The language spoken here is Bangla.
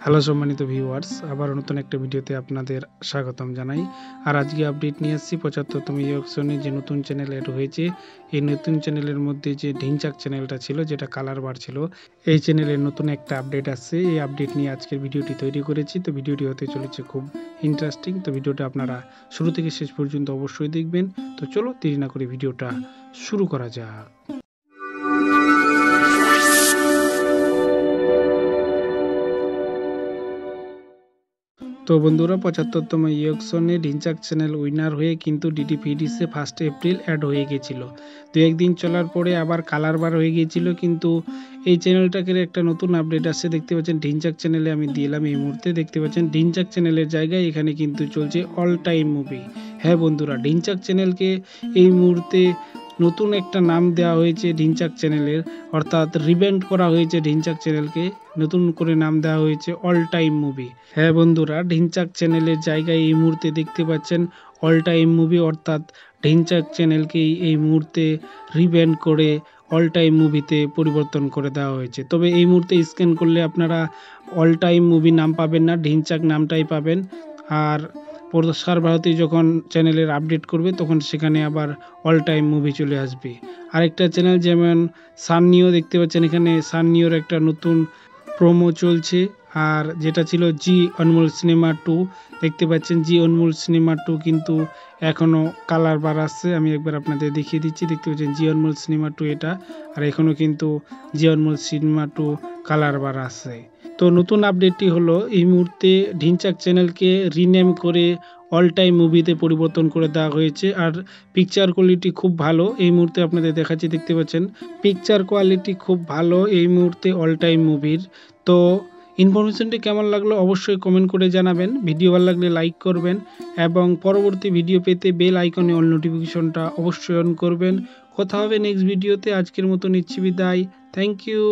হ্যালো সম্মানিত ভিউয়ার্স, আবার নতুন একটা ভিডিওতে আপনাদের স্বাগতম জানাই। আর আজকে আপডেট নিয়ে আসছি 75তম ইয়র্কশনে যে নতুন চ্যানেল এড হয়েছে। এই নতুন চ্যানেলের মধ্যে যে ঢিংচাক চ্যানেলটা ছিল, যেটা কালার বার ছিল, এই চ্যানেলের নতুন একটা আপডেট আসছে। এই আপডেট নিয়ে আজকের ভিডিওটি তৈরি করেছি। তো ভিডিওটি হতে চলেছে খুব ইন্টারেস্টিং। তো ভিডিওটা আপনারা শুরু থেকে শেষ পর্যন্ত অবশ্যই দেখবেন। তো চলো দেরি না করে ভিডিওটা শুরু করা যাক। তো বন্ধুরা, 75তম ইয়র্কশনে ঢিংচাক চ্যানেল উইনার হয়ে কিন্তু ডিডিপিডিসে 1 এপ্রিল অ্যাড হয়ে গেছিলো। দু একদিন চলার পরে আবার কালার বার হয়ে গিয়েছিল, কিন্তু এই চ্যানেলটাকে একটা নতুন আপডেট আসছে। দেখতে পাচ্ছেন ঢিংচাক চ্যানেলে আমি দিলাম এই মুহূর্তে। দেখতে পাচ্ছেন ঢিংচাক চ্যানেলের জায়গায় এখানে কিন্তু চলছে অল টাইম মুভি। হ্যাঁ বন্ধুরা, ঢিংচাক চ্যানেলকে এই মুহূর্তে নতুন একটা নাম দেওয়া হয়েছে ঢিংচাক চ্যানেলের, অর্থাৎ রিব্র্যান্ড করা হয়েছে ঢিংচাক চ্যানেলকে। নতুন করে নাম দেওয়া হয়েছে অল টাইম মুভি। হ্যাঁ বন্ধুরা, ঢিংচাক চ্যানেলের জায়গায় এই মুহূর্তে দেখতে পাচ্ছেন অল টাইম মুভি, অর্থাৎ ঢিংচাক চ্যানেলকেই এই মুহূর্তে রিব্র্যান্ড করে অল টাইম মুভিতে পরিবর্তন করে দেওয়া হয়েছে। তবে এই মুহূর্তে স্ক্যান করলে আপনারা অল টাইম মুভি নাম পাবেন না, ঢিংচাক নামটাই পাবেন। আর প্রসার ভারতী যখন চ্যানেলের আপডেট করবে তখন সেখানে আবার অল টাইম মুভি চলে আসবে। আরেকটা চ্যানেল যেমন সাননিও, দেখতে পাচ্ছেন এখানে সাননিওর একটা নতুন প্রোমো চলছে। আর যেটা ছিল জি অনমোল সিনেমা 2, দেখতে পাচ্ছেন জি অনমোল সিনেমা 2 কিন্তু এখনও কালার বার আসছে। আমি একবার আপনাদের দেখিয়ে দিচ্ছি। দেখতে পাচ্ছেন জি অনমোল সিনেমা 2 এটা, আর এখনও কিন্তু জি অনমোল সিনেমা 2 কালার বার আসছে। তো নতুন আপডেটটি হলো এই মুহূর্তে ঢিংচাক চ্যানেলকে রিনেম করে অল টাইম মুভিতে পরিবর্তন করে দেওয়া হয়েছে। আর পিকচার কোয়ালিটি খুব ভালো এই মুহূর্তে আপনাদের দেখাচ্ছি। দেখতে পাচ্ছেন পিকচার কোয়ালিটি খুব ভালো এই মুহূর্তে অল টাইম মুভির। তো ইনফরমেশনটি কেমন লাগলো অবশ্যই কমেন্ট করে জানাবেন। ভিডিও ভালো লাগলে লাইক করবেন এবং পরবর্তী ভিডিও পেতে বেল আইকনে অল নোটিফিকেশনটা অবশ্যই অন করবেন। কথা হবে নেক্সট ভিডিওতে। আজকের মতো নিচ্ছি বিদায়। Thank you.